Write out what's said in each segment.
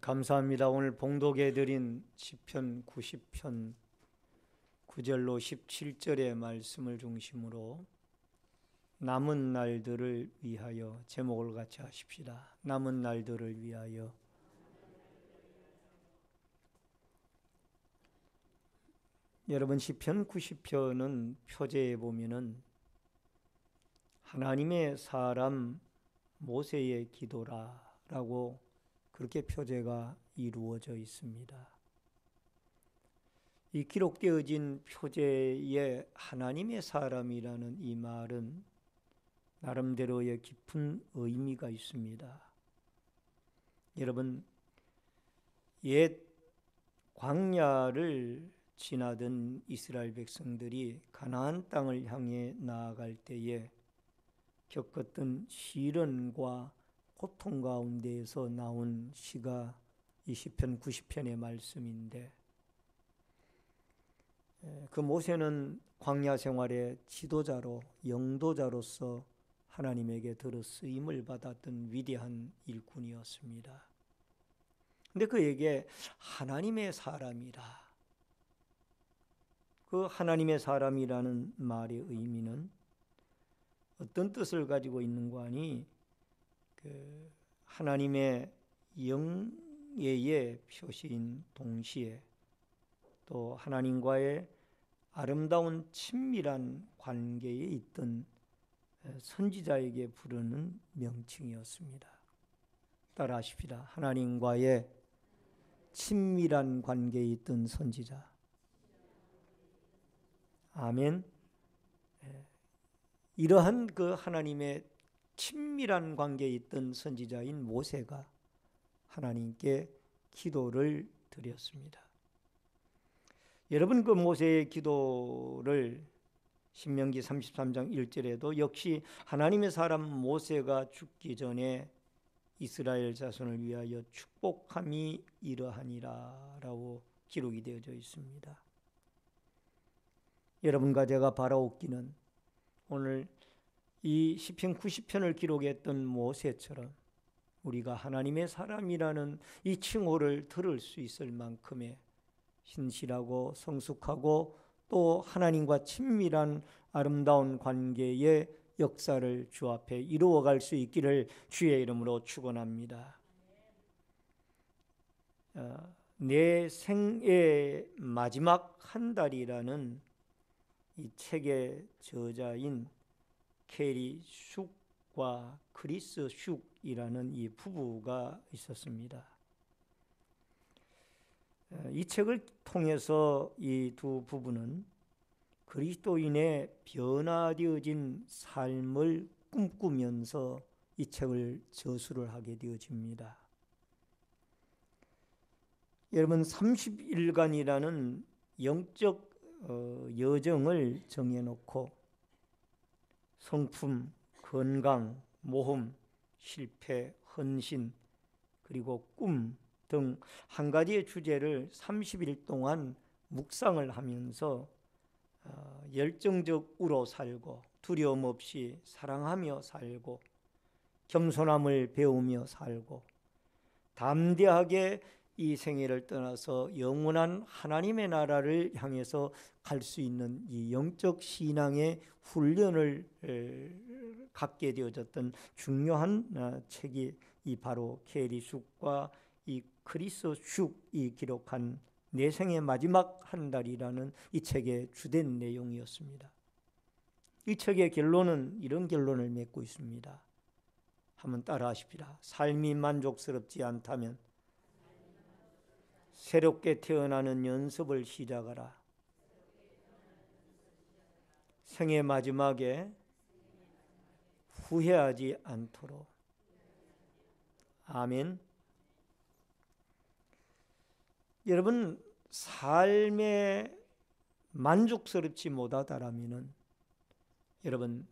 감사합니다. 오늘 봉독해 드린 시편 90편 9절로 17절의 말씀을 중심으로 남은 날들을 위하여 제목을 같이 하십시다. 남은 날들을 위하여. 여러분, 시편 90편은 표제에 보면은 하나님의 사람 모세의 기도라라고 그렇게 표제가 이루어져 있습니다. 이 기록되어진 표제에 하나님의 사람이라는 이 말은 나름대로의 깊은 의미가 있습니다. 여러분, 옛 광야를 지나던 이스라엘 백성들이 가나안 땅을 향해 나아갈 때에 겪었던 시련과 고통 가운데에서 나온 시가 이 시편 90편의 말씀인데, 그 모세는 광야 생활의 지도자로 영도자로서 하나님에게 들어 쓰임을 받았던 위대한 일꾼이었습니다. 근데 그에게 하나님의 사람이라, 그 하나님의 사람이라는 말의 의미는 어떤 뜻을 가지고 있는가 하니, 하나님의 영예의 표시인 동시에 또 하나님과의 아름다운 친밀한 관계에 있던 선지자에게 부르는 명칭이었습니다. 따라하십시다. 하나님과의 친밀한 관계에 있던 선지자. 아멘. 이러한 그 하나님의 친밀한 관계에 있던 선지자인 모세가 하나님께 기도를 드렸습니다. 여러분, 그 모세의 기도를 신명기 33장 1절에도 역시 하나님의 사람 모세가 죽기 전에 이스라엘 자손을 위하여 축복함이 이러하니라 라고 기록이 되어져 있습니다. 여러분과 제가 바라옵기는 오늘 이 시편 90편을 기록했던 모세처럼 우리가 하나님의 사람이라는 이 칭호를 들을 수 있을 만큼의 신실하고 성숙하고 또 하나님과 친밀한 아름다운 관계의 역사를 주 앞에 이루어갈 수 있기를 주의 이름으로 축원합니다. 내 생의 마지막 한 달이라는 이 책의 저자인 캐리 슉과 크리스 슉이라는 이 부부가 있었습니다. 이 책을 통해서 이 두 부부는 그리스도인의 변화되어진 삶을 꿈꾸면서 이 책을 저술을 하게 되어집니다. 여러분, 30일간이라는 영적 여정을 정해놓고 성품, 건강, 모험, 실패, 헌신, 그리고 꿈 등 한 가지의 주제를 30일 동안 묵상을 하면서 열정적으로 살고 두려움 없이 사랑하며 살고 겸손함을 배우며 살고 담대하게 이 생애를 떠나서 영원한 하나님의 나라를 향해서 갈 수 있는 이 영적 신앙의 훈련을 갖게 되어졌던 중요한 책이 이 바로 캐리 슉과 이 크리스 슉이 기록한 내 생의 마지막 한 달이라는 이 책의 주된 내용이었습니다. 이 책의 결론은 이런 결론을 맺고 있습니다. 한번 따라하십시다. 삶이 만족스럽지 않다면 새롭게 태어나는 연습을 시작하라. 생의 마지막에 후회하지 않도록. 아멘. 여러분, 삶에 만족스럽지 못하다라면은 여러분,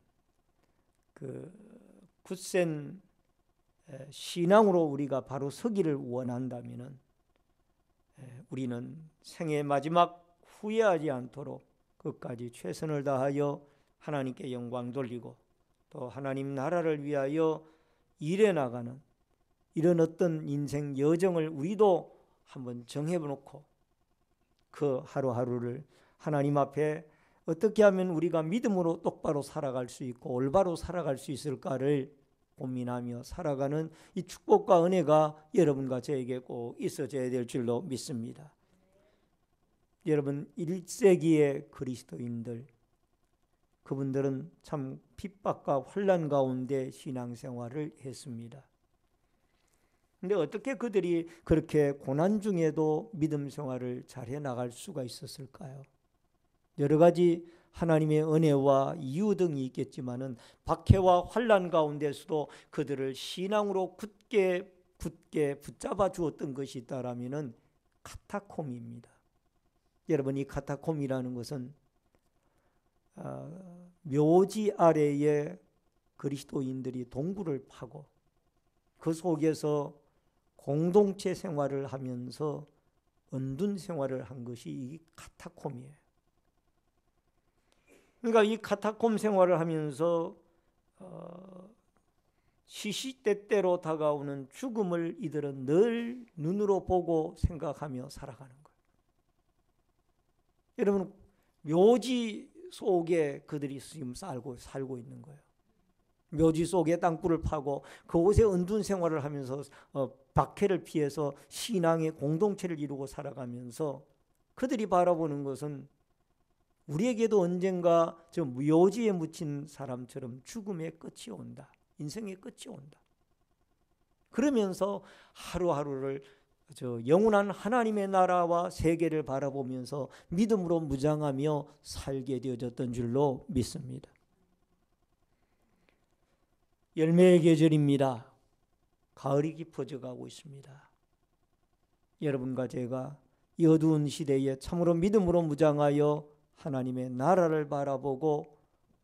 그 굳센 신앙으로 우리가 바로 서기를 원한다면은 우리는 생의 마지막 후회하지 않도록 끝까지 최선을 다하여 하나님께 영광 돌리고 또 하나님 나라를 위하여 일해 나가는 이런 어떤 인생 여정을 우리도 한번 정해놓고 그 하루하루를 하나님 앞에 어떻게 하면 우리가 믿음으로 똑바로 살아갈 수 있고 올바로 살아갈 수 있을까를 고민하며 살아가는 이 축복과 은혜가 여러분과 저에게 꼭 있어져야 될 줄로 믿습니다. 여러분 1세기의 그리스도인들, 그분들은 참 핍박과 혼란 가운데 신앙생활을 했습니다. 근데 어떻게 그들이 그렇게 고난 중에도 믿음 생활을 잘해 나갈 수가 있었을까요? 여러 가지 하나님의 은혜와 이유 등이 있겠지만은 박해와 환난 가운데서도 그들을 신앙으로 굳게 붙잡아 주었던 것이 있다라면은 카타콤입니다. 여러분, 이 카타콤이라는 것은 묘지 아래에 그리스도인들이 동굴을 파고 그 속에서 공동체 생활을 하면서 은둔 생활을 한 것이 이 카타콤이에요. 그러니까 이 카타콤 생활을 하면서 시시때때로 다가오는 죽음을 이들은 늘 눈으로 보고 생각하며 살아가는 거예요. 여러분, 묘지 속에 그들이 지금 살고 있는 거예요. 묘지 속에 땅굴을 파고 그곳에 은둔 생활을 하면서 박해를 피해서 신앙의 공동체를 이루고 살아가면서 그들이 바라보는 것은 우리에게도 언젠가 저 묘지에 묻힌 사람처럼 죽음의 끝이 온다. 인생의 끝이 온다. 그러면서 하루하루를 영원한 하나님의 나라와 세계를 바라보면서 믿음으로 무장하며 살게 되어졌던 줄로 믿습니다. 열매의 계절입니다. 가을이 깊어져 가고 있습니다. 여러분과 제가 이 어두운 시대에 참으로 믿음으로 무장하여 하나님의 나라를 바라보고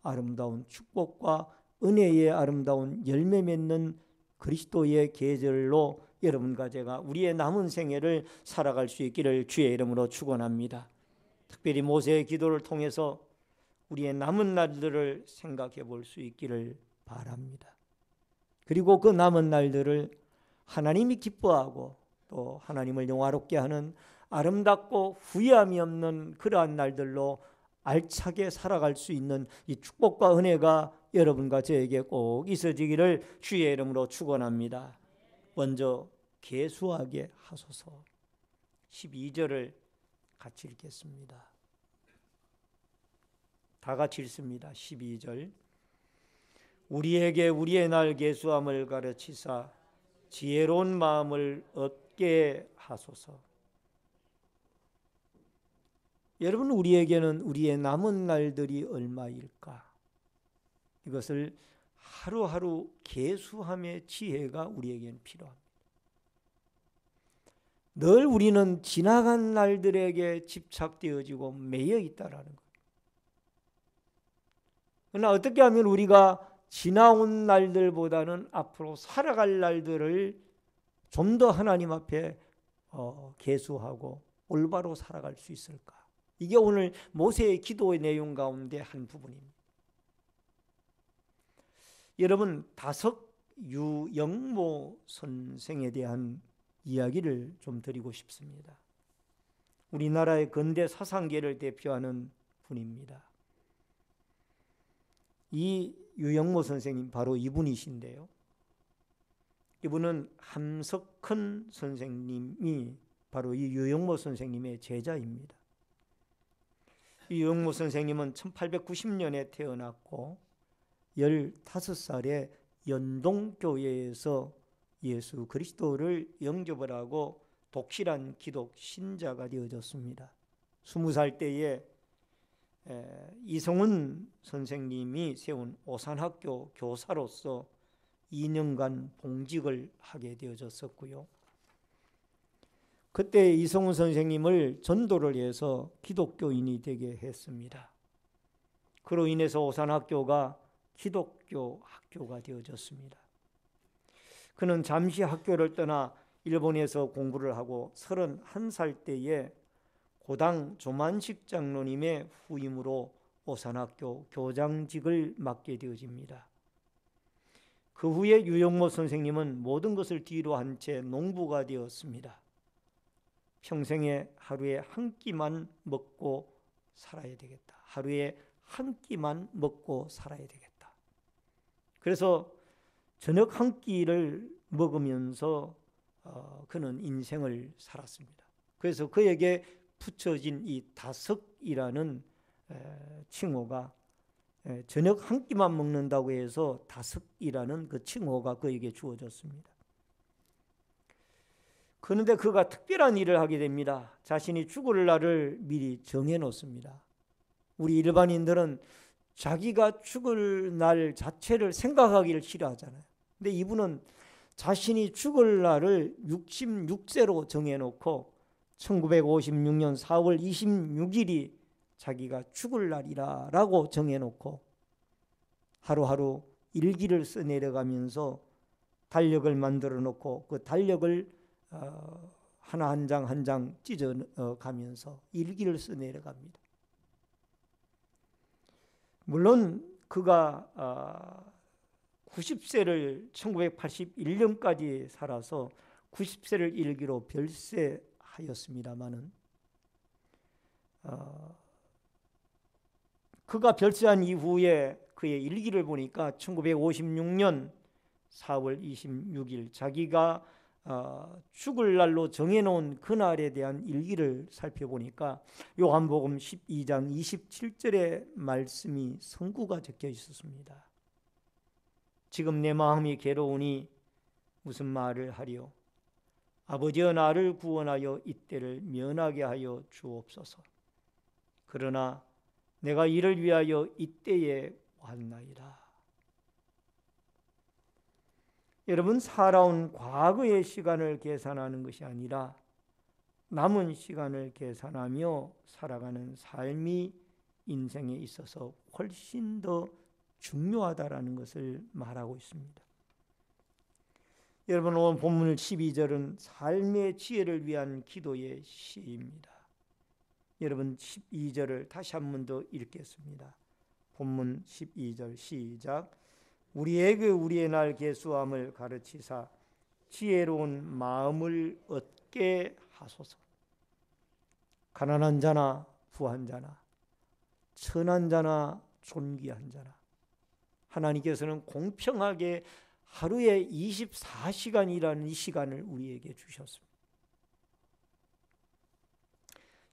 아름다운 축복과 은혜의 아름다운 열매 맺는 그리스도의 계절로 여러분과 제가 우리의 남은 생애를 살아갈 수 있기를 주의 이름으로 축원합니다. 특별히 모세의 기도를 통해서 우리의 남은 날들을 생각해 볼 수 있기를 바랍니다. 그리고 그 남은 날들을 하나님이 기뻐하고 또 하나님을 영화롭게 하는 아름답고 후회함이 없는 그러한 날들로 알차게 살아갈 수 있는 이 축복과 은혜가 여러분과 저에게 꼭 있어지기를 주의 이름으로 축원합니다. 먼저 계수하게 하소서. 12절을 같이 읽겠습니다. 다 같이 읽습니다. 12절. 우리에게 우리의 날 계수함을 가르치사 지혜로운 마음을 얻게 하소서. 여러분, 우리에게는 우리의 남은 날들이 얼마일까? 이것을 하루하루 계수함의 지혜가 우리에게는 필요합니다. 늘 우리는 지나간 날들에게 집착되어지고 매여 있다라는 거예요. 그러나 어떻게 하면 우리가 지나온 날들보다는 앞으로 살아갈 날들을 좀 더 하나님 앞에 계수하고 올바로 살아갈 수 있을까? 이게 오늘 모세의 기도의 내용 가운데 한 부분입니다. 여러분, 다석유영모 선생에 대한 이야기를 좀 드리고 싶습니다. 우리나라의 근대 사상계를 대표하는 분입니다. 이 유영모 선생님 바로 이분이신데요. 이분은 함석헌 선생님이 바로 이 유영모 선생님의 제자입니다. 이 유영모 선생님은 1890년에 태어났고 15살에 연동교회에서 예수 그리스도를 영접을 하고 독실한 기독 신자가 되어졌습니다. 20살 때에 이성훈 선생님이 세운 오산학교 교사로서 2년간 봉직을 하게 되어졌었고요. 그때 이성훈 선생님을 전도를 해서 기독교인이 되게 했습니다. 그로 인해서 오산학교가 기독교 학교가 되어졌습니다. 그는 잠시 학교를 떠나 일본에서 공부를 하고 31살 때에 고당 조만식 장로님의 후임으로 오산학교 교장직을 맡게 되어집니다. 그 후에 유영모 선생님은 모든 것을 뒤로 한 채 농부가 되었습니다. 평생에 하루에 한 끼만 먹고 살아야 되겠다. 하루에 한 끼만 먹고 살아야 되겠다. 그래서 저녁 한 끼를 먹으면서 그는 인생을 살았습니다. 그래서 그에게 붙여진 이 다석이라는 칭호가, 저녁 한 끼만 먹는다고 해서 다석이라는 그 칭호가 그에게 주어졌습니다. 그런데 그가 특별한 일을 하게 됩니다. 자신이 죽을 날을 미리 정해 놓습니다. 우리 일반인들은 자기가 죽을 날 자체를 생각하기를 싫어하잖아요. 근데 이분은 자신이 죽을 날을 66세로 정해놓고 1956년 4월 26일이 자기가 죽을 날이라고 정해놓고 하루하루 일기를 써내려가면서 달력을 만들어 놓고 그 달력을 하나 한 장 한 장 찢어가면서 일기를 써내려갑니다. 물론 그가 90세를 1981년까지 살아서 90세를 일기로 별세하였습니다마는 그가 별세한 이후에 그의 일기를 보니까 1956년 4월 26일 자기가 죽을 날로 정해놓은 그날에 대한 일기를 살펴보니까 요한복음 12장 27절의 말씀이 선구가 적혀 있었습니다. 지금 내 마음이 괴로우니 무슨 말을 하리요? 아버지여 나를 구원하여 이때를 면하게 하여 주옵소서. 그러나 내가 이를 위하여 이때에 왔나이다. 여러분, 살아온 과거의 시간을 계산하는 것이 아니라 남은 시간을 계산하며 살아가는 삶이 인생에 있어서 훨씬 더 중요하다라는 것을 말하고 있습니다. 여러분, 오늘 본문 12절은 삶의 지혜를 위한 기도의 시입니다. 여러분, 12절을 다시 한 번 더 읽겠습니다. 본문 12절 시작. 우리에게 우리의 날 계수함을 가르치사 지혜로운 마음을 얻게 하소서. 가난한 자나 부한 자나 천한 자나 존귀한 자나 하나님께서는 공평하게 하루에 24시간이라는 이 시간을 우리에게 주셨습니다.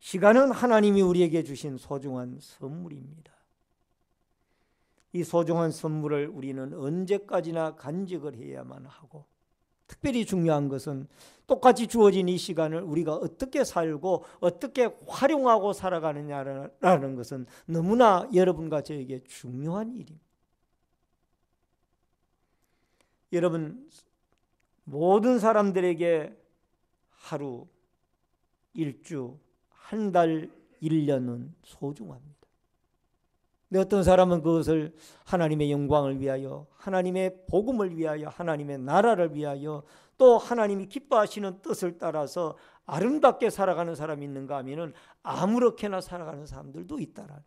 시간은 하나님이 우리에게 주신 소중한 선물입니다. 이 소중한 선물을 우리는 언제까지나 간직을 해야만 하고, 특별히 중요한 것은 똑같이 주어진 이 시간을 우리가 어떻게 살고 어떻게 활용하고 살아가느냐라는 것은 너무나 여러분과 저에게 중요한 일입니다. 여러분, 모든 사람들에게 하루, 일주, 한 달, 1년은 소중합니다. 근데 어떤 사람은 그것을 하나님의 영광을 위하여, 하나님의 복음을 위하여, 하나님의 나라를 위하여, 또 하나님이 기뻐하시는 뜻을 따라서 아름답게 살아가는 사람이 있는가 하면은 아무렇게나 살아가는 사람들도 있다라.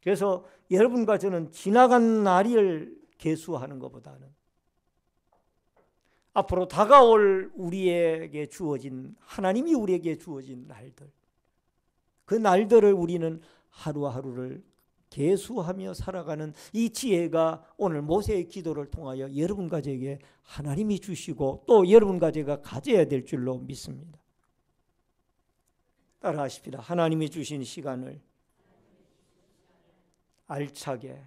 그래서 여러분과 저는 지나간 날을 계수하는 것보다는 앞으로 다가올 우리에게 주어진, 하나님이 우리에게 주어진 날들, 그 날들을 우리는 하루하루를 계수하며 살아가는 이 지혜가 오늘 모세의 기도를 통하여 여러분과 저에게 하나님이 주시고 또 여러분과 제가 가져야 될 줄로 믿습니다. 따라하십시다. 하나님이 주신 시간을 알차게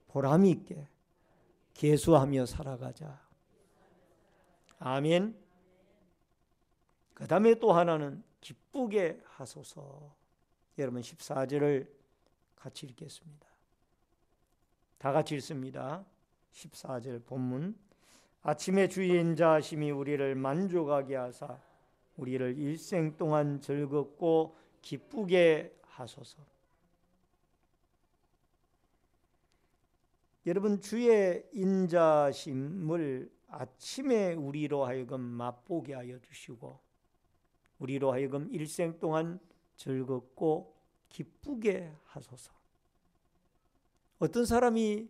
보람 있게 계수하며 살아가자. 아멘. 그 다음에 또 하나는 기쁘게 하소서. 여러분 14절을 같이 읽겠습니다. 다 같이 읽습니다. 14절 본문. 아침에 주의 인자하심이 우리를 만족하게 하사 우리를 일생 동안 즐겁고 기쁘게 하소서. 여러분, 주의 인자심을 아침에 우리로 하여금 맛보게 하여 주시고 우리로 하여금 일생 동안 즐겁고 기쁘게 하소서. 어떤 사람이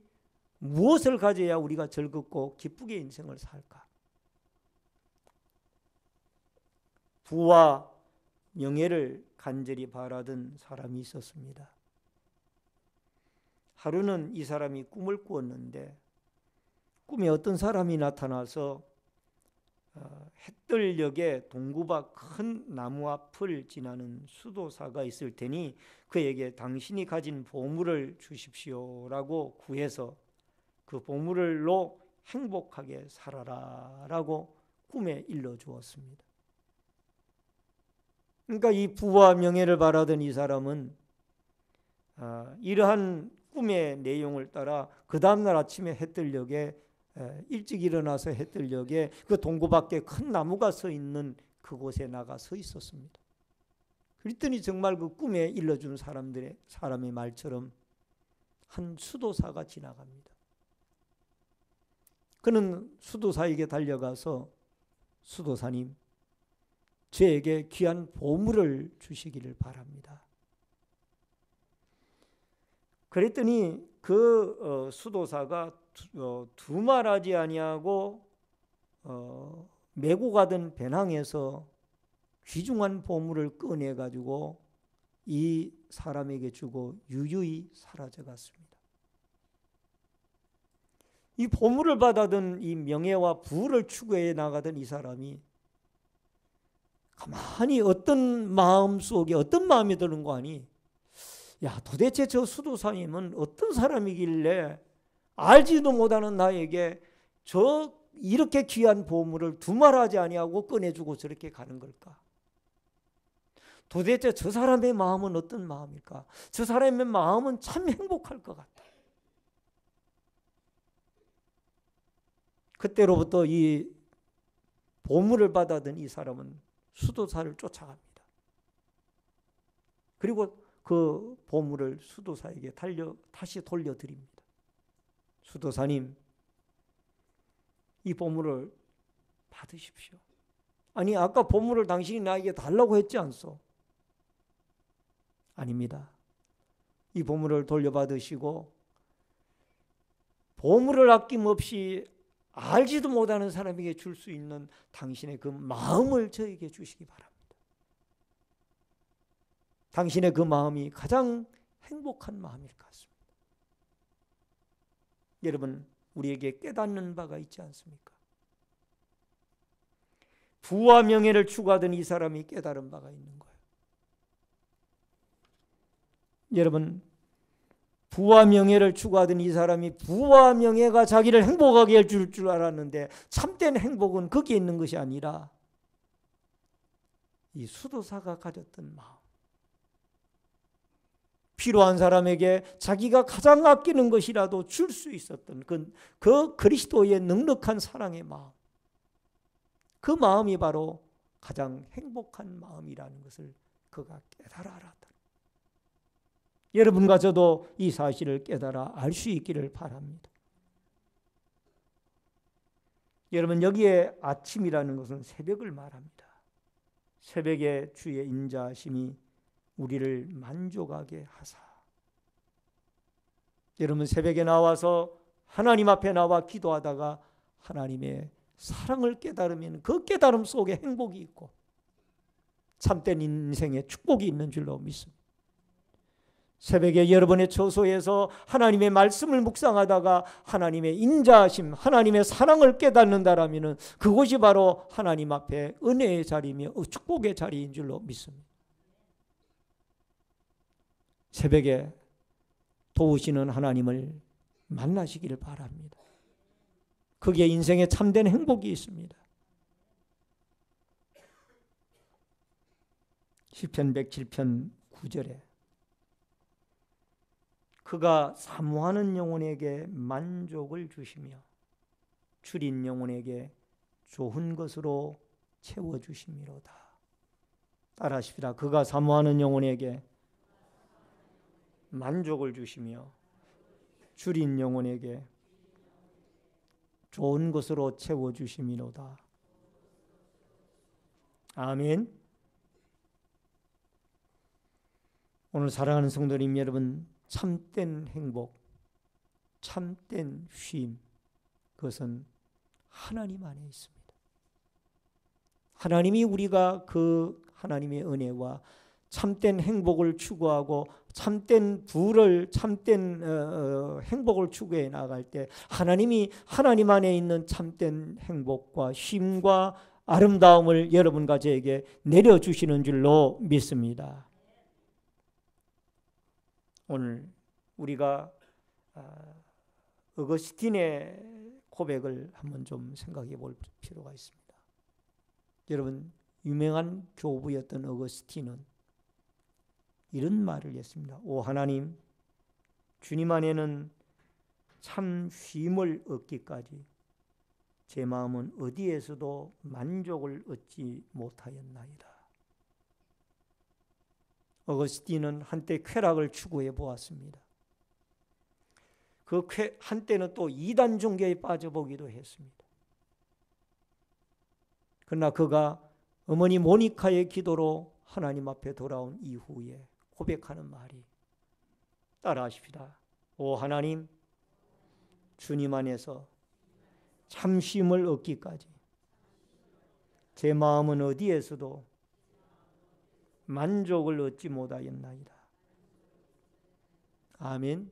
무엇을 가져야 우리가 즐겁고 기쁘게 인생을 살까? 부와 명예를 간절히 바라던 사람이 있었습니다. 하루는 이 사람이 꿈을 꾸었는데 꿈에 어떤 사람이 나타나서 햇들녘에 동구밭 큰 나무 앞을 지나는 수도사가 있을 테니 그에게 당신이 가진 보물을 주십시오라고 구해서 그 보물로 행복하게 살아라 라고 꿈에 일러주었습니다. 그러니까 이 부와 명예를 바라던 이 사람은 이러한 꿈의 내용을 따라 그 다음날 아침에 햇들녘에 일찍 일어나서 햇들녘에 그 동구 밖에 큰 나무가 서 있는 그곳에 나가 서 있었습니다. 그랬더니 정말 그 꿈에 일러준 사람의 말처럼 한 수도사가 지나갑니다. 그는 수도사에게 달려가서 수도사님, 저에게 귀한 보물을 주시기를 바랍니다. 그랬더니 그 수도사가 두말하지 아니하고 메고 가던 배낭에서 귀중한 보물을 꺼내 가지고 이 사람에게 주고 유유히 사라져 갔습니다. 이 보물을 받아든 이 명예와 부를 추구해 나가던 이 사람이 가만히 어떤 마음 속에 어떤 마음이 드는 거 아니? 야, 도대체 저 수도사님은 어떤 사람이길래 알지도 못하는 나에게 저 이렇게 귀한 보물을 두말하지 아니하고 꺼내주고 저렇게 가는 걸까? 도대체 저 사람의 마음은 어떤 마음일까? 저 사람의 마음은 참 행복할 것 같다. 그때로부터 이 보물을 받아든 이 사람은 수도사를 쫓아갑니다. 그리고 그 보물을 수도사에게 다시 돌려드립니다. 수도사님, 이 보물을 받으십시오. 아니, 아까 보물을 당신이 나에게 달라고 했지 않소? 아닙니다. 이 보물을 돌려받으시고 보물을 아낌없이 알지도 못하는 사람에게 줄 수 있는 당신의 그 마음을 저에게 주시기 바랍니다. 당신의 그 마음이 가장 행복한 마음일 것 같습니다. 여러분, 우리에게 깨닫는 바가 있지 않습니까? 부와 명예를 추구하던 이 사람이 깨달은 바가 있는 거예요. 여러분, 부와 명예를 추구하던 이 사람이 부와 명예가 자기를 행복하게 해줄 줄 알았는데 참된 행복은 거기에 있는 것이 아니라 이 수도사가 가졌던 마음, 필요한 사람에게 자기가 가장 아끼는 것이라도 줄 수 있었던 그 그리스도의 넉넉한 사랑의 마음, 그 마음이 바로 가장 행복한 마음이라는 것을 그가 깨달아 알았다. 여러분과 저도 이 사실을 깨달아 알 수 있기를 바랍니다. 여러분, 여기에 아침이라는 것은 새벽을 말합니다. 새벽에 주의 인자하심이 우리를 만족하게 하사. 여러분, 새벽에 나와서 하나님 앞에 나와 기도하다가 하나님의 사랑을 깨달으면 그 깨달음 속에 행복이 있고 참된 인생에 축복이 있는 줄로 믿습니다. 새벽에 여러분의 처소에서 하나님의 말씀을 묵상하다가 하나님의 인자하심, 하나님의 사랑을 깨닫는다라면 그곳이 바로 하나님 앞에 은혜의 자리이며 축복의 자리인 줄로 믿습니다. 새벽에 도우시는 하나님을 만나시기를 바랍니다. 거기에 인생에 참된 행복이 있습니다. 시편 107편 9절에 그가 사모하는 영혼에게 만족을 주시며 줄인 영혼에게 좋은 것으로 채워주심이로다. 따라하십시다. 그가 사모하는 영혼에게 만족을 주시며 줄인 영혼에게 좋은 것으로 채워주심이로다. 아멘. 오늘 사랑하는 성도님 여러분, 참된 행복, 참된 쉼, 그것은 하나님 안에 있습니다. 하나님이 우리가 그 하나님의 은혜와 참된 행복을 추구하고 참된 부를 참된 행복을 추구해 나갈 때 하나님이 하나님 안에 있는 참된 행복과 쉼과 아름다움을 여러분과 저에게 내려주시는 줄로 믿습니다. 오늘 우리가 어거스틴의 고백을 한번 좀 생각해 볼 필요가 있습니다. 여러분, 유명한 교부였던 어거스틴은 이런 말을 했습니다. 오 하나님, 주님 안에는 참 쉼을 얻기까지 제 마음은 어디에서도 만족을 얻지 못하였나이다. 어거스틴은 한때 쾌락을 추구해 보았습니다. 그 한때는 또 이단 종교에 빠져보기도 했습니다. 그러나 그가 어머니 모니카의 기도로 하나님 앞에 돌아온 이후에 고백하는 말이, 따라하십시다. 오 하나님, 주님 안에서 참 쉼을 얻기까지 제 마음은 어디에서도 만족을 얻지 못하였나이다. 아멘.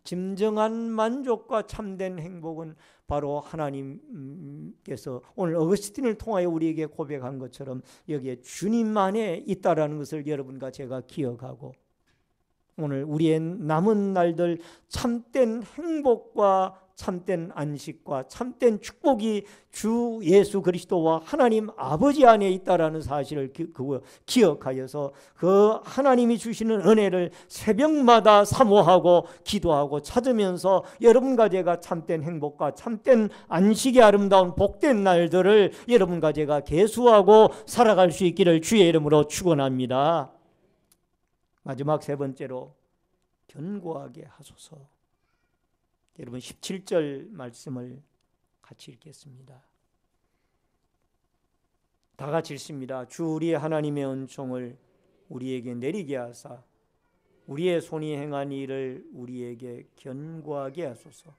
진정한 만족과 참된 행복은 바로 하나님께서 오늘 어거스틴을 통하여 우리에게 고백한 것처럼 여기에 주님 안에 있다라는 것을 여러분과 제가 기억하고, 오늘 우리의 남은 날들 참된 행복과 참된 안식과 참된 축복이 주 예수 그리스도와 하나님 아버지 안에 있다라는 사실을 기억하여서 그 하나님이 주시는 은혜를 새벽마다 사모하고 기도하고 찾으면서 여러분과 제가 참된 행복과 참된 안식의 아름다운 복된 날들을 여러분과 제가 계수하고 살아갈 수 있기를 주의 이름으로 축원합니다. 마지막 세 번째로 견고하게 하소서. 여러분 17절 말씀을 같이 읽겠습니다. 다 같이 읽습니다. 주 우리의 하나님의 은총을 우리에게 내리게 하사 우리의 손이 행한 일을 우리에게 견고하게 하소서.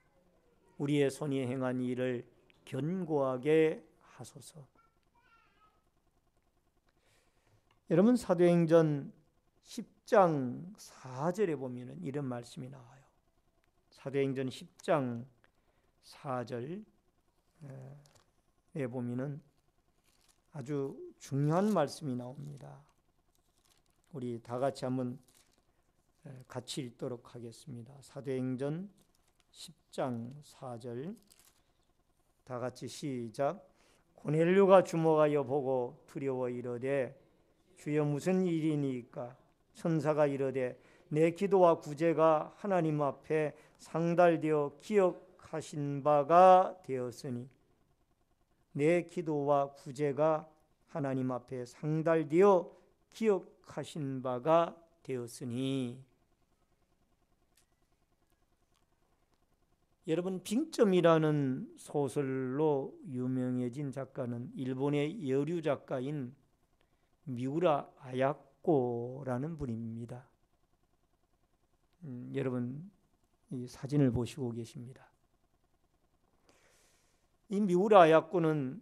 우리의 손이 행한 일을 견고하게 하소서. 여러분 사도행전 10장 4절에 보면 이런 말씀이 나와요. 사도행전 10장 4절에 보면 아주 중요한 말씀이 나옵니다. 우리 다 같이 한번 같이 읽도록 하겠습니다. 사도행전 10장 4절 다 같이 시작. 고넬료가 주목하여 보고 두려워 이르되 주여 무슨 일이니까? 천사가 이르되 내 기도와 구제가 하나님 앞에 상달되어 기억하신 바가 되었으니, 내 기도와 구제가 하나님 앞에 상달되어 기억하신 바가 되었으니. 여러분 빙점이라는 소설로 유명해진 작가는 일본의 여류 작가인 미우라 아야코라는 분입니다. 여러분 이 사진을 보시고 계십니다. 이 미우라 아야코는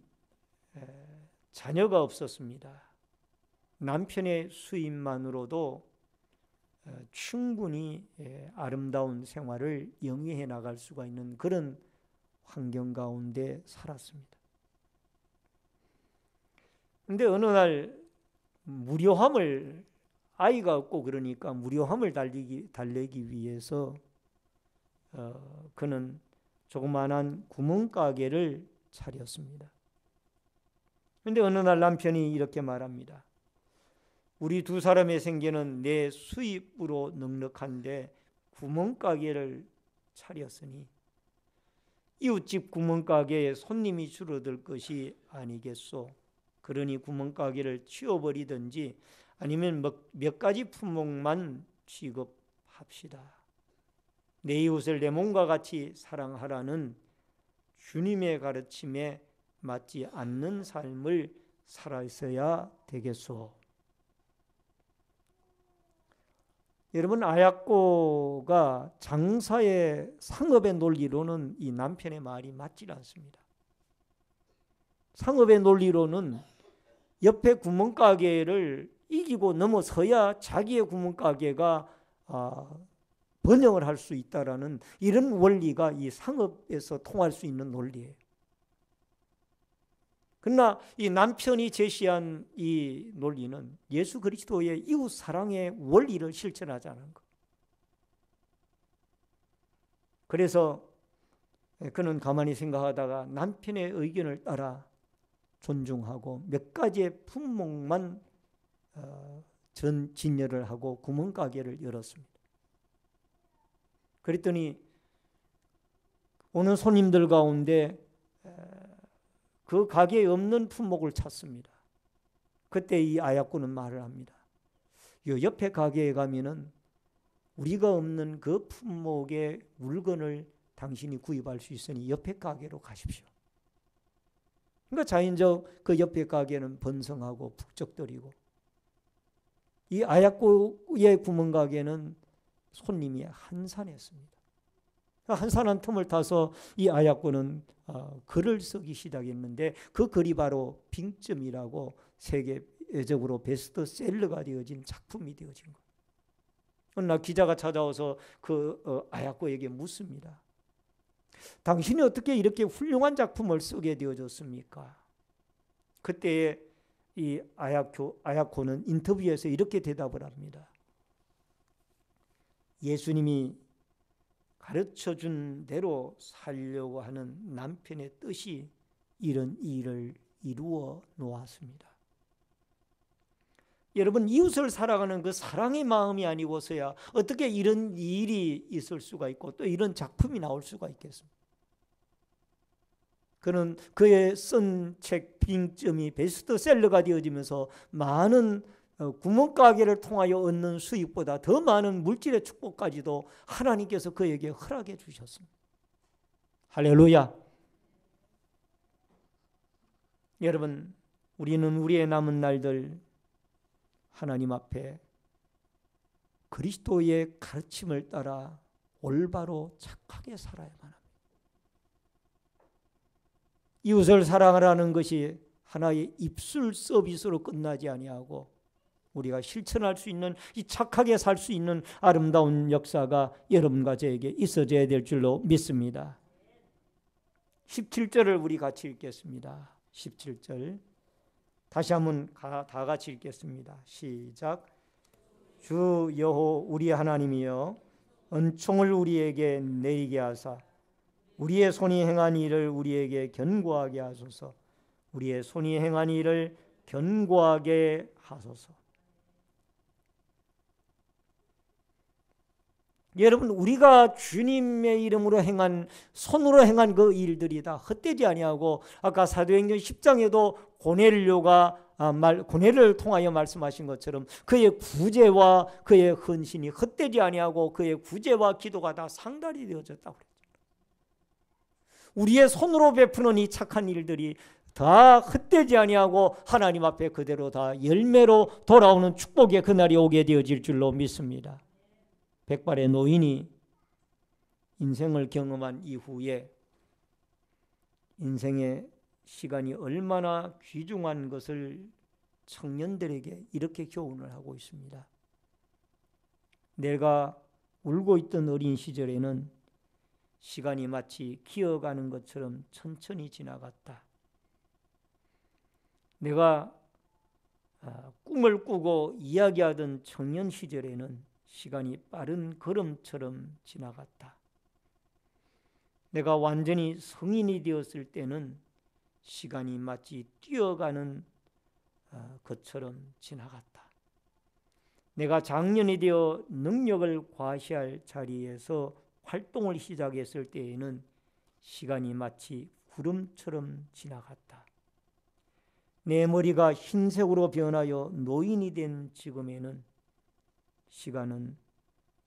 자녀가 없었습니다. 남편의 수입만으로도 충분히 아름다운 생활을 영위해 나갈 수가 있는 그런 환경 가운데 살았습니다. 그런데 어느 날 무료함을, 아이가 없고 그러니까 무료함을 달래기 위해서 그는 조그마한 구멍가게를 차렸습니다. 그런데 어느 날 남편이 이렇게 말합니다. 우리 두 사람의 생계는 내 수입으로 넉넉한데 구멍가게를 차렸으니 이웃집 구멍가게에 손님이 줄어들 것이 아니겠소. 그러니 구멍가게를 치워버리든지 아니면 몇 가지 품목만 취급합시다. 내 이웃을 내 몸과 같이 사랑하라는 주님의 가르침에 맞지 않는 삶을 살아서야 되겠소. 여러분, 아야코가 장사의 상업의 논리로는 이 남편의 말이 맞질 않습니다. 상업의 논리로는 옆에 구멍가게를 이기고 넘어서야 자기의 구멍가게가 번영을 할 수 있다라는 이런 원리가 이 상업에서 통할 수 있는 논리예요. 그러나 이 남편이 제시한 이 논리는 예수 그리스도의 이웃 사랑의 원리를 실천하자는 것. 그래서 그는 가만히 생각하다가 남편의 의견을 따라 존중하고 몇 가지의 품목만 진열을 하고 구멍가게를 열었습니다. 그랬더니 오는 손님들 가운데 그 가게에 없는 품목을 찾습니다. 그때 이 아야코는 말을 합니다. 요 옆에 가게에 가면은 우리가 없는 그 품목의 물건을 당신이 구입할 수 있으니 옆에 가게로 가십시오. 그러니까 자연적 그 옆에 가게는 번성하고 북적거리고 이 아야코의 구멍가게는 손님이 한산했습니다. 한산한 틈을 타서 이 아야코는 글을 쓰기 시작했는데 그 글이 바로 빙점이라고 세계적으로 베스트셀러가 되어진 작품이 되어진 거예요. 어느 날 기자가 찾아와서 그 아야코에게 묻습니다. 당신이 어떻게 이렇게 훌륭한 작품을 쓰게 되어졌습니까? 그때 이 아야코는 인터뷰에서 이렇게 대답을 합니다. 예수님이 가르쳐준 대로 살려고 하는 남편의 뜻이 이런 일을 이루어 놓았습니다. 여러분, 이웃을 사랑하는 그 사랑의 마음이 아니고서야 어떻게 이런 일이 있을 수가 있고 또 이런 작품이 나올 수가 있겠습니까? 그는 그의 쓴 책 빙점이 베스트셀러가 되어지면서 많은 구멍가게를 통하여 얻는 수익보다 더 많은 물질의 축복까지도 하나님께서 그에게 허락해 주셨습니다. 할렐루야. 여러분, 우리는 우리의 남은 날들 하나님 앞에 그리스도의 가르침을 따라 올바로 착하게 살아야만 합니다. 이웃을 사랑하라는 것이 하나의 입술 서비스로 끝나지 아니하고 우리가 실천할 수 있는 이 착하게 살 수 있는 아름다운 역사가 여러분과 저에게 있어져야 될 줄로 믿습니다. 17절을 우리 같이 읽겠습니다. 17절 다시 한번 다 같이 읽겠습니다. 시작. 주 여호 우리 하나님이여 은총을 우리에게 내리게 하사 우리의 손이 행한 일을 우리에게 견고하게 하소서. 우리의 손이 행한 일을 견고하게 하소서. 여러분, 우리가 주님의 이름으로 행한 손으로 행한 그 일들이 다 헛되지 아니하고 아까 사도행전 10장에도 고넬을 통하여 말씀하신 것처럼 그의 구제와 그의 헌신이 헛되지 아니하고 그의 구제와 기도가 다 상달이 되어졌다고 그랬죠. 우리의 손으로 베푸는 이 착한 일들이 다 헛되지 아니하고 하나님 앞에 그대로 다 열매로 돌아오는 축복의 그날이 오게 되어질 줄로 믿습니다. 백발의 노인이 인생을 경험한 이후에 인생의 시간이 얼마나 귀중한 것을 청년들에게 이렇게 교훈을 하고 있습니다. 내가 울고 있던 어린 시절에는 시간이 마치 기어가는 것처럼 천천히 지나갔다. 내가 꿈을 꾸고 이야기하던 청년 시절에는 시간이 빠른 걸음처럼 지나갔다. 내가 완전히 성인이 되었을 때는 시간이 마치 뛰어가는 것처럼 지나갔다. 내가 장년이 되어 능력을 과시할 자리에서 활동을 시작했을 때에는 시간이 마치 구름처럼 지나갔다. 내 머리가 흰색으로 변하여 노인이 된 지금에는 시간은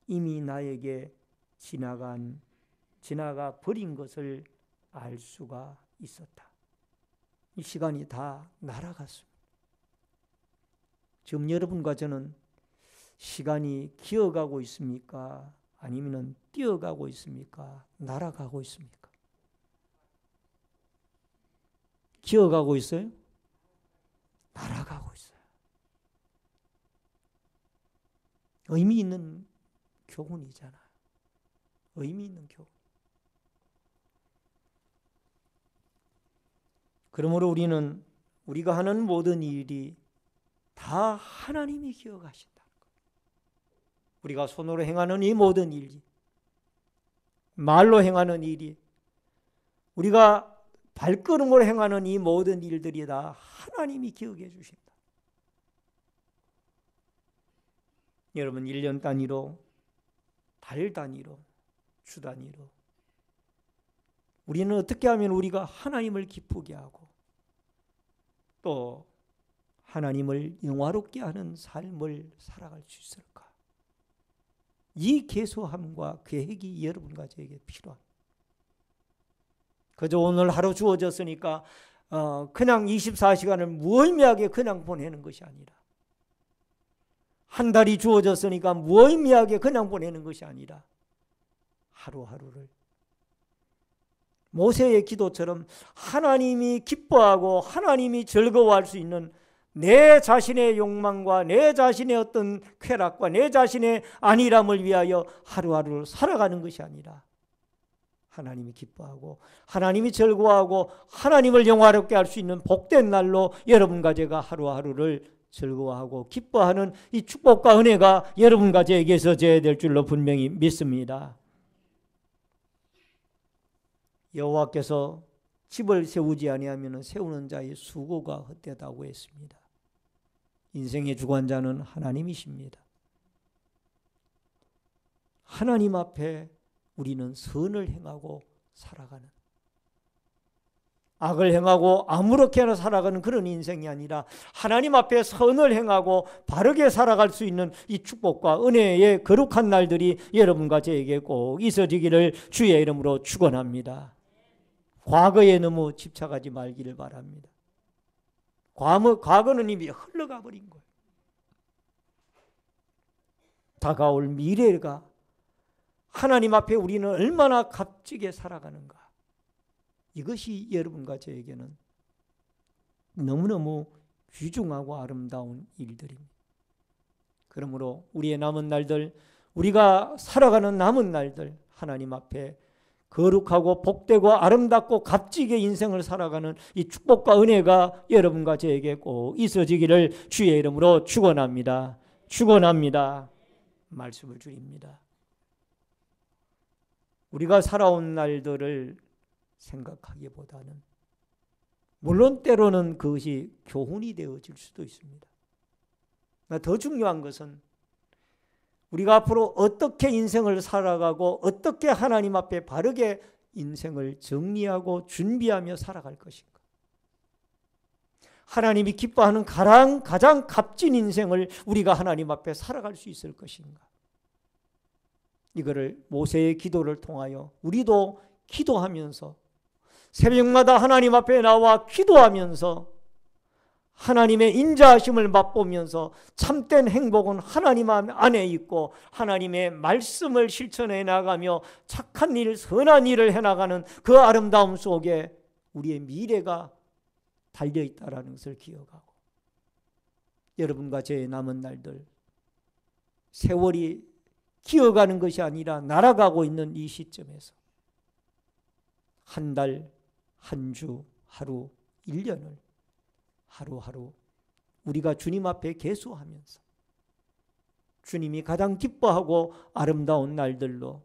이미 나에게 지나가 버린 것을 알 수가 있었다. 이 시간이 다 날아갔습니다. 지금 여러분과 저는 시간이 기어가고 있습니까? 아니면 뛰어가고 있습니까? 날아가고 있습니까? 기어가고 있어요? 날아가고 있어요. 의미 있는 교훈이잖아요. 의미 있는 교훈. 그러므로 우리는 우리가 하는 모든 일이 다 하나님이 기억하신다는 거예요. 우리가 손으로 행하는 이 모든 일이, 말로 행하는 일이, 우리가 발걸음으로 행하는 이 모든 일들이 다 하나님이 기억해 주신다. 여러분, 1년 단위로, 달 단위로, 주 단위로 우리는 어떻게 하면 우리가 하나님을 기쁘게 하고 또 하나님을 영화롭게 하는 삶을 살아갈 수 있을까? 이 계속함과 계획이 여러분과 저에게 필요합니다. 그저 오늘 하루 주어졌으니까 그냥 24시간을 무의미하게 그냥 보내는 것이 아니라, 한 달이 주어졌으니까 무의미하게 그냥 보내는 것이 아니라 하루하루를 모세의 기도처럼 하나님이 기뻐하고 하나님이 즐거워할 수 있는 내 자신의 욕망과 내 자신의 어떤 쾌락과 내 자신의 안일함을 위하여 하루하루를 살아가는 것이 아니라 하나님이 기뻐하고 하나님이 즐거워하고 하나님을 영화롭게 할 수 있는 복된 날로 여러분과 제가 하루하루를 즐거워하고 기뻐하는 이 축복과 은혜가 여러분과 저에게서 제될 줄로 분명히 믿습니다. 여호와께서 집을 세우지 아니하면 세우는 자의 수고가 헛되다고 했습니다. 인생의 주관자는 하나님이십니다. 하나님 앞에 우리는 선을 행하고 살아가는, 악을 행하고 아무렇게나 살아가는 그런 인생이 아니라 하나님 앞에 선을 행하고 바르게 살아갈 수 있는 이 축복과 은혜의 거룩한 날들이 여러분과 저에게 꼭 있어지기를 주의 이름으로 축원합니다. 과거에 너무 집착하지 말기를 바랍니다. 과거는 이미 흘러가 버린 거예요. 다가올 미래가 하나님 앞에 우리는 얼마나 값지게 살아가는가, 이것이 여러분과 저에게는 너무너무 귀중하고 아름다운 일들입니다. 그러므로 우리의 남은 날들, 우리가 살아가는 남은 날들 하나님 앞에 거룩하고 복되고 아름답고 값지게 인생을 살아가는 이 축복과 은혜가 여러분과 저에게 꼭 있어지기를 주의 이름으로 축원합니다. 축원합니다. 말씀을 드립니다. 우리가 살아온 날들을 생각하기보다는 물론 때로는 그것이 교훈이 되어질 수도 있습니다. 더 중요한 것은 우리가 앞으로 어떻게 인생을 살아가고 어떻게 하나님 앞에 바르게 인생을 정리하고 준비하며 살아갈 것인가. 하나님이 기뻐하는 가장 값진 인생을 우리가 하나님 앞에 살아갈 수 있을 것인가. 이거를 모세의 기도를 통하여 우리도 기도하면서 새벽마다 하나님 앞에 나와 기도하면서 하나님의 인자하심을 맛보면서 참된 행복은 하나님 안에 있고 하나님의 말씀을 실천해 나가며 착한 일, 선한 일을 해나가는 그 아름다움 속에 우리의 미래가 달려있다는 것을 기억하고, 여러분과 저의 남은 날들, 세월이 기어가는 것이 아니라 날아가고 있는 이 시점에서 한 달, 한 주, 하루, 1년을 하루하루 우리가 주님 앞에 계수하면서 주님이 가장 기뻐하고 아름다운 날들로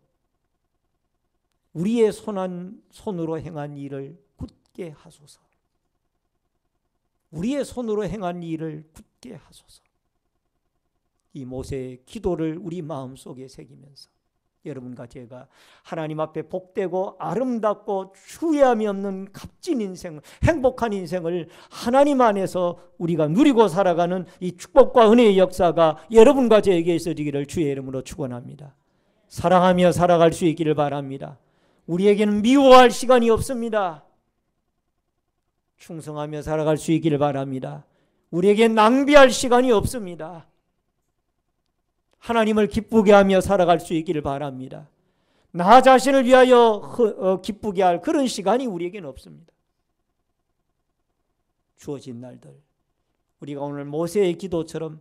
우리의 손으로 행한 일을 굳게 하소서. 우리의 손으로 행한 일을 굳게 하소서. 이 모세의 기도를 우리 마음속에 새기면서 여러분과 제가 하나님 앞에 복되고 아름답고 후회함이 없는 값진 인생, 행복한 인생을 하나님 안에서 우리가 누리고 살아가는 이 축복과 은혜의 역사가 여러분과 저에게 있어지기를 주의 이름으로 축원합니다. 사랑하며 살아갈 수 있기를 바랍니다. 우리에게는 미워할 시간이 없습니다. 충성하며 살아갈 수 있기를 바랍니다. 우리에게 낭비할 시간이 없습니다. 하나님을 기쁘게 하며 살아갈 수 있기를 바랍니다. 나 자신을 위하여 기쁘게 할 그런 시간이 우리에게는 없습니다. 주어진 날들, 우리가 오늘 모세의 기도처럼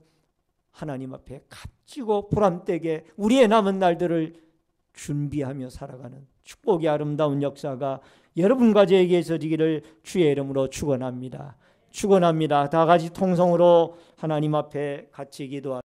하나님 앞에 값지고 보람되게 우리의 남은 날들을 준비하며 살아가는 축복의 아름다운 역사가 여러분과 저에게 있어지기를 주의 이름으로 축원합니다. 축원합니다. 다 같이 통성으로 하나님 앞에 같이 기도합니다.